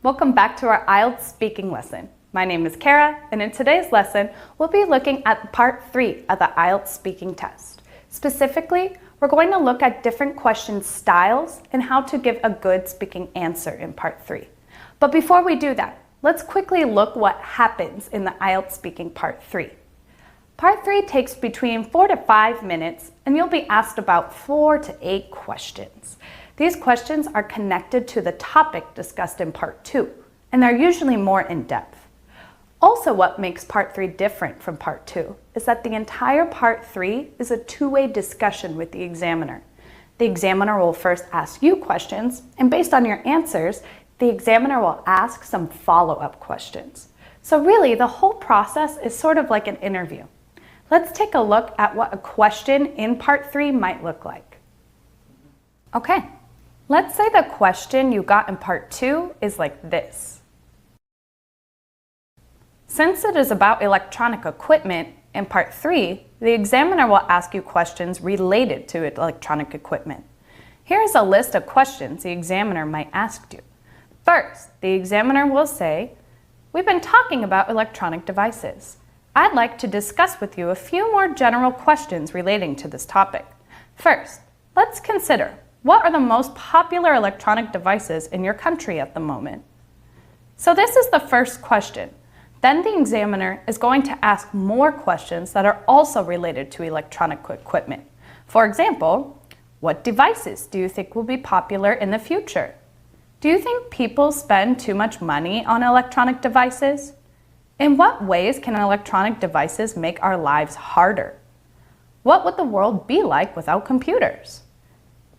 Welcome back to our IELTS speaking lesson. My name is Kara, and in today's lesson, we'll be looking at part 3 of the IELTS speaking test. Specifically, we're going to look at different question styles and how to give a good speaking answer in part 3. But before we do that, let's quickly look what happens in the IELTS speaking part 3. Part 3 takes between 4 to 5 minutes, and you'll be asked about 4 to 8 questions. These questions are connected to the topic discussed in part 2, and they're usually more in-depth. Also, what makes part 3 different from part 2 is that the entire part 3 is a two-way discussion with the examiner. The examiner will first ask you questions, and based on your answers, the examiner will ask some follow-up questions. So really, the whole process is sort of like an interview. Let's take a look at what a question in part 3 might look like. Okay, let's say the question you got in part 2 is like this. Since it is about electronic equipment, in part 3, the examiner will ask you questions related to electronic equipment. Here's a list of questions the examiner might ask you. First, the examiner will say, "We've been talking about electronic devices. I'd like to discuss with you a few more general questions relating to this topic. First, let's consider, what are the most popular electronic devices in your country at the moment?" So this is the first question. Then the examiner is going to ask more questions that are also related to electronic equipment. For example, what devices do you think will be popular in the future? Do you think people spend too much money on electronic devices? In what ways can electronic devices make our lives harder? What would the world be like without computers?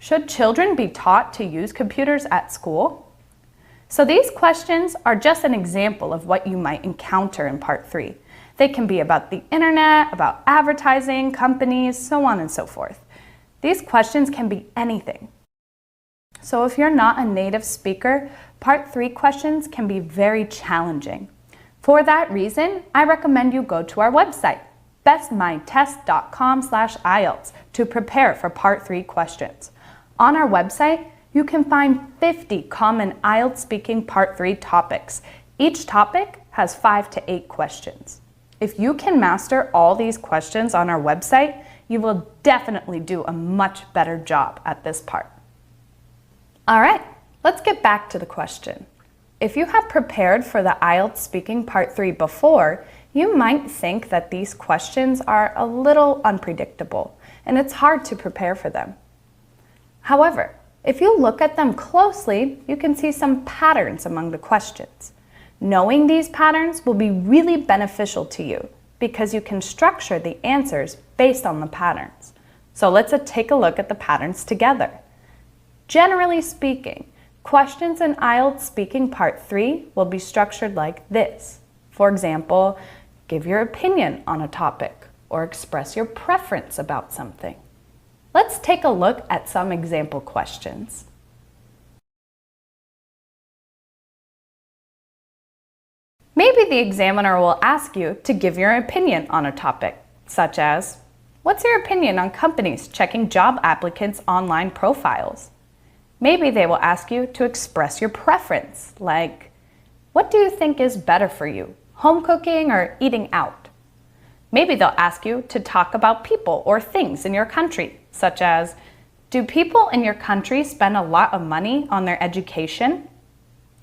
Should children be taught to use computers at school? So these questions are just an example of what you might encounter in part 3. They can be about the internet, about advertising, companies, so on and so forth. These questions can be anything. So if you're not a native speaker, part 3 questions can be very challenging. For that reason, I recommend you go to our website, bestmindtest.com/IELTS, to prepare for part 3 questions. On our website, you can find 50 common IELTS speaking part 3 topics. Each topic has 5 to 8 questions. If you can master all these questions on our website, you will definitely do a much better job at this part. All right, let's get back to the question. If you have prepared for the IELTS speaking part 3 before, you might think that these questions are a little unpredictable, and it's hard to prepare for them. However, if you look at them closely, you can see some patterns among the questions. Knowing these patterns will be really beneficial to you because you can structure the answers based on the patterns. So let's take a look at the patterns together. Generally speaking, questions in IELTS speaking part 3 will be structured like this. For example, give your opinion on a topic or express your preference about something. Let's take a look at some example questions. Maybe the examiner will ask you to give your opinion on a topic, such as, what's your opinion on companies checking job applicants' online profiles? Maybe they will ask you to express your preference, like, what do you think is better for you, home cooking or eating out? Maybe they'll ask you to talk about people or things in your country, such as, do people in your country spend a lot of money on their education?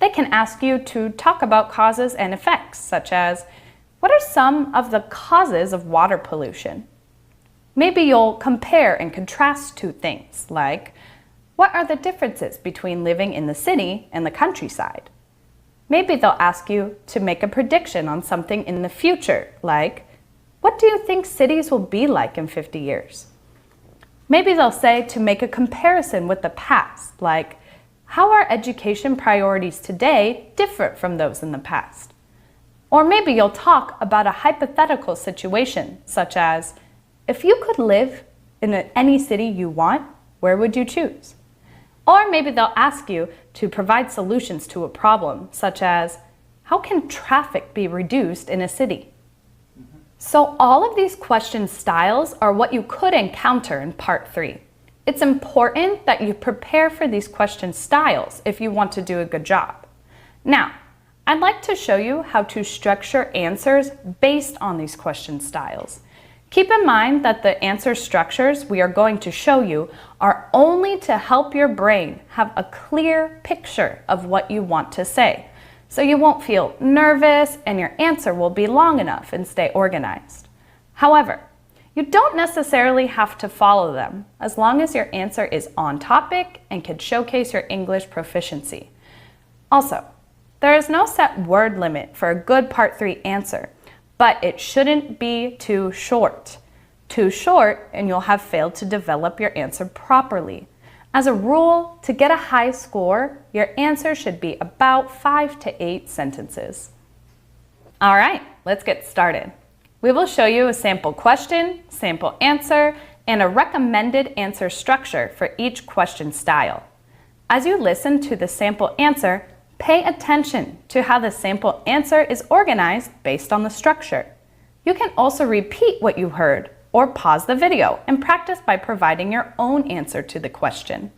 They can ask you to talk about causes and effects, such as, what are some of the causes of water pollution? Maybe you'll compare and contrast two things, like, what are the differences between living in the city and the countryside? Maybe they'll ask you to make a prediction on something in the future, like, what do you think cities will be like in 50 years? Maybe they'll say to make a comparison with the past, like, how are education priorities today different from those in the past? Or maybe you'll talk about a hypothetical situation, such as, if you could live in any city you want, where would you choose? Or maybe they'll ask you to provide solutions to a problem, such as, how can traffic be reduced in a city? So all of these question styles are what you could encounter in part 3. It's important that you prepare for these question styles if you want to do a good job. Now, I'd like to show you how to structure answers based on these question styles. Keep in mind that the answer structures we are going to show you are only to help your brain have a clear picture of what you want to say, so you won't feel nervous and your answer will be long enough and stay organized. However, you don't necessarily have to follow them as long as your answer is on topic and can showcase your English proficiency. Also, there is no set word limit for a good Part 3 answer, but it shouldn't be too short. Too short and you'll have failed to develop your answer properly. As a rule, to get a high score, your answer should be about 5 to 8 sentences. All right, let's get started. We will show you a sample question, sample answer, and a recommended answer structure for each question style. As you listen to the sample answer, pay attention to how the sample answer is organized based on the structure. You can also repeat what you heard or pause the video and practice by providing your own answer to the question.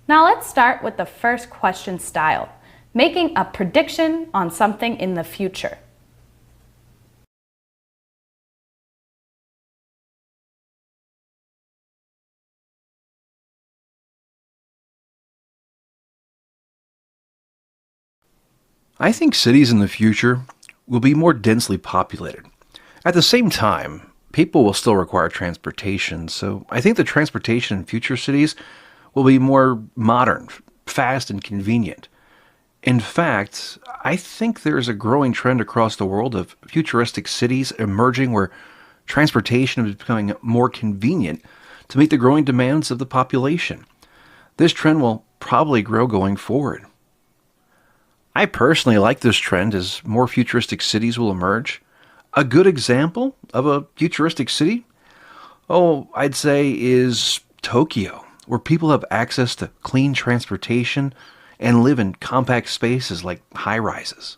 Now let's start with the first question style, making a prediction on something in the future. I think cities in the future will be more densely populated. At the same time, people will still require transportation, so I think the transportation in future cities will be more modern, fast, and convenient. In fact, I think there is a growing trend across the world of futuristic cities emerging where transportation is becoming more convenient to meet the growing demands of the population. This trend will probably grow going forward. I personally like this trend as more futuristic cities will emerge. A good example of a futuristic city, I'd say is Tokyo, where people have access to clean transportation and live in compact spaces like high-rises.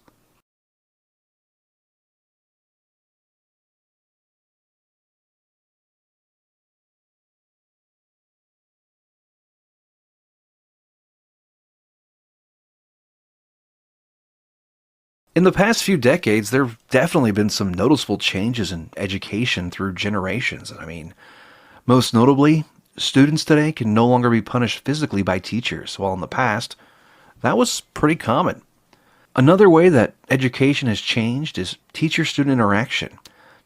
In the past few decades, there have definitely been some noticeable changes in education through generations. Most notably, students today can no longer be punished physically by teachers, while in the past, that was pretty common. Another way that education has changed is teacher-student interaction.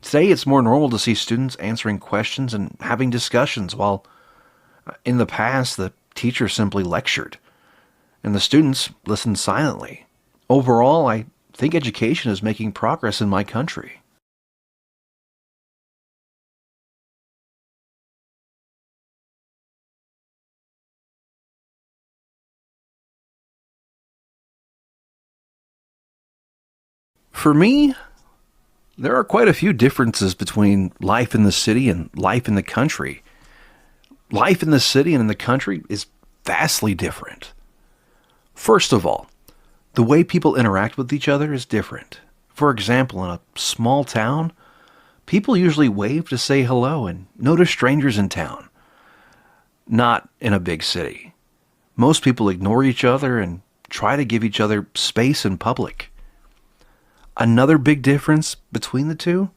Today, it's more normal to see students answering questions and having discussions, while in the past, the teacher simply lectured, and the students listened silently. Overall, I think education is making progress in my country. For me, there are quite a few differences between life in the city and life in the country. Life in the city and in the country is vastly different. First of all, the way people interact with each other is different. For example, in a small town, people usually wave to say hello and notice strangers in town. Not in a big city. Most people ignore each other and try to give each other space in public. Another big difference between the two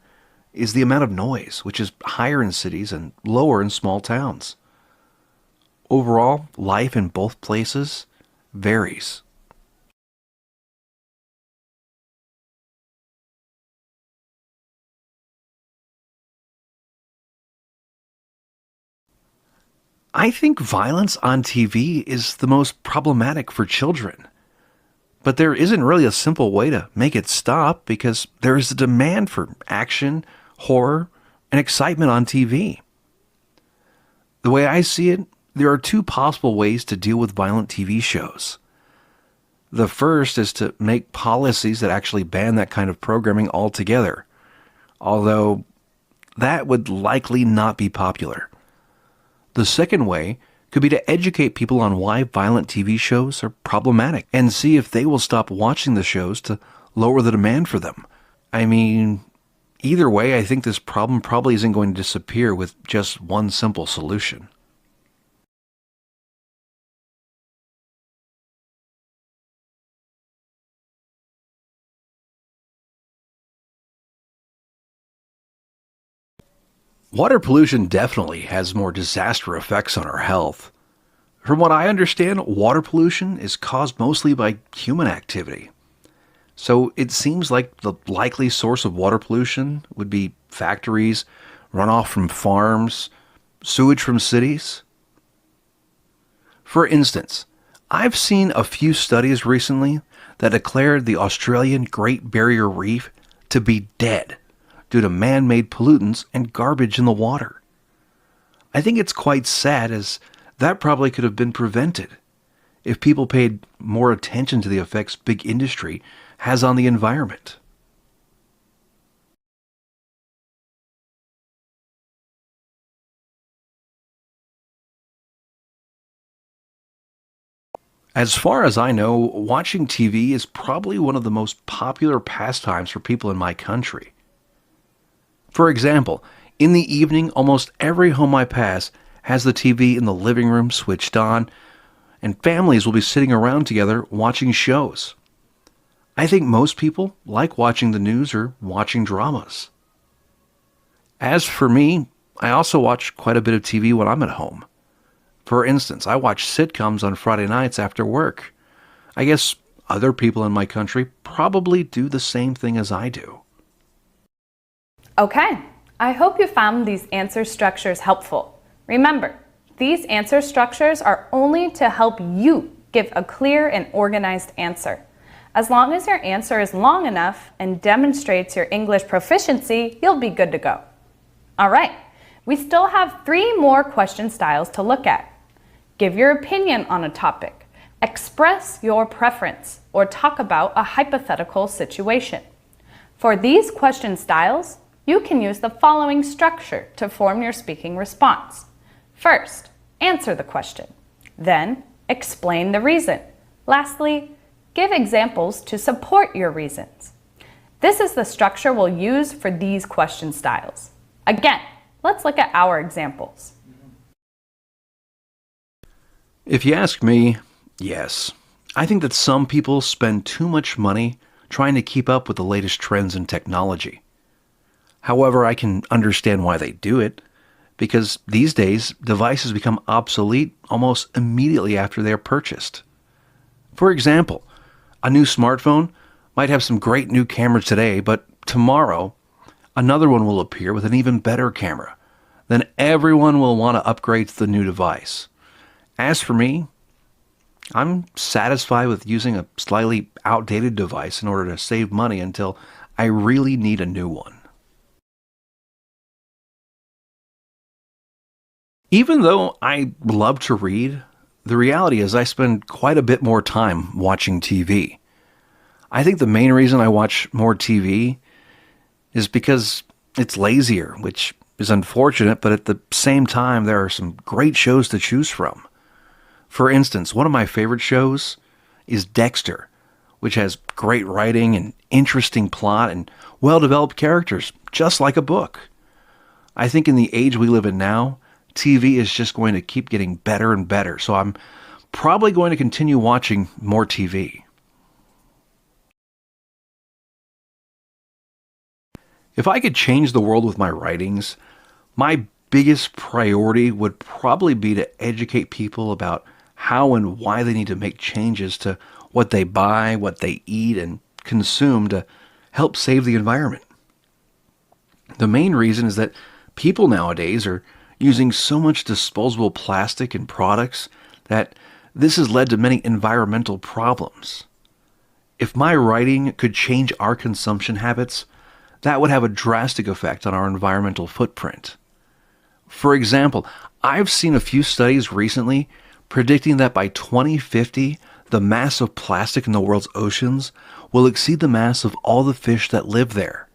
is the amount of noise, which is higher in cities and lower in small towns. Overall, life in both places varies. I think violence on TV is the most problematic for children. But there isn't really a simple way to make it stop because there is a demand for action, horror, and excitement on TV. The way I see it, there are two possible ways to deal with violent TV shows. The first is to make policies that actually ban that kind of programming altogether, although that would likely not be popular. The second way could be to educate people on why violent TV shows are problematic and see if they will stop watching the shows to lower the demand for them. Either way, I think this problem probably isn't going to disappear with just one simple solution. Water pollution definitely has more disaster effects on our health. From what I understand, water pollution is caused mostly by human activity. So it seems like the likely source of water pollution would be factories, runoff from farms, sewage from cities. For instance, I've seen a few studies recently that declared the Australian Great Barrier Reef to be dead due to man-made pollutants and garbage in the water. I think it's quite sad, as that probably could have been prevented if people paid more attention to the effects big industry has on the environment. As far as I know, watching TV is probably one of the most popular pastimes for people in my country. For example, in the evening, almost every home I pass has the TV in the living room switched on, and families will be sitting around together watching shows. I think most people like watching the news or watching dramas. As for me, I also watch quite a bit of TV when I'm at home. For instance, I watch sitcoms on Friday nights after work. I guess other people in my country probably do the same thing as I do. Okay, I hope you found these answer structures helpful. Remember, these answer structures are only to help you give a clear and organized answer. As long as your answer is long enough and demonstrates your English proficiency, you'll be good to go. All right, we still have 3 more question styles to look at. Give your opinion on a topic, express your preference, or talk about a hypothetical situation. For these question styles, you can use the following structure to form your speaking response. First, answer the question. Then, explain the reason. Lastly, give examples to support your reasons. This is the structure we'll use for these question styles. Again, let's look at our examples. If you ask me, yes. I think that some people spend too much money trying to keep up with the latest trends in technology. However, I can understand why they do it, because these days, devices become obsolete almost immediately after they are purchased. For example, a new smartphone might have some great new cameras today, but tomorrow, another one will appear with an even better camera. Then everyone will want to upgrade to the new device. As for me, I'm satisfied with using a slightly outdated device in order to save money until I really need a new one. Even though I love to read, the reality is I spend quite a bit more time watching TV. I think the main reason I watch more TV is because it's lazier, which is unfortunate, but at the same time, there are some great shows to choose from. For instance, one of my favorite shows is Dexter, which has great writing and interesting plot and well-developed characters, just like a book. I think in the age we live in now, TV is just going to keep getting better and better, so I'm probably going to continue watching more TV. If I could change the world with my writings, my biggest priority would probably be to educate people about how and why they need to make changes to what they buy, what they eat, and consume to help save the environment. The main reason is that people nowadays are using so much disposable plastic in products that this has led to many environmental problems. If my writing could change our consumption habits, that would have a drastic effect on our environmental footprint. For example, I've seen a few studies recently predicting that by 2050, the mass of plastic in the world's oceans will exceed the mass of all the fish that live there.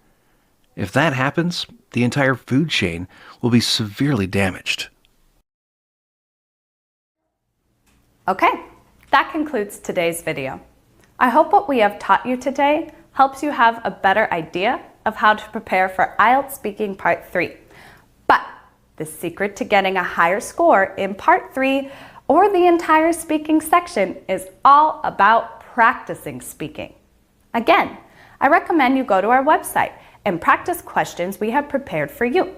If that happens, the entire food chain will be severely damaged. Okay, that concludes today's video. I hope what we have taught you today helps you have a better idea of how to prepare for IELTS Speaking Part 3. But the secret to getting a higher score in Part 3 or the entire speaking section is all about practicing speaking. Again, I recommend you go to our website and practice questions we have prepared for you.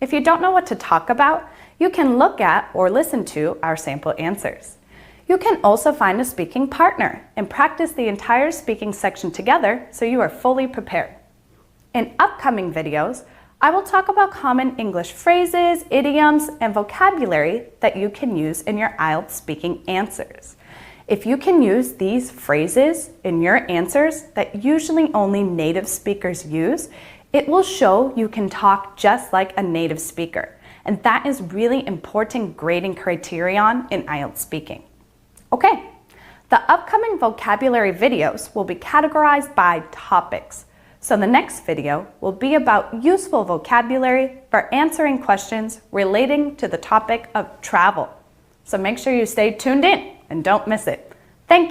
If you don't know what to talk about, you can look at or listen to our sample answers. You can also find a speaking partner and practice the entire speaking section together so you are fully prepared. In upcoming videos, I will talk about common English phrases, idioms, and vocabulary that you can use in your IELTS speaking answers. If you can use these phrases in your answers that usually only native speakers use, it will show you can talk just like a native speaker. And that is really important grading criterion in IELTS speaking. Okay, the upcoming vocabulary videos will be categorized by topics. So the next video will be about useful vocabulary for answering questions relating to the topic of travel. So make sure you stay tuned in and don't miss it. Thank you.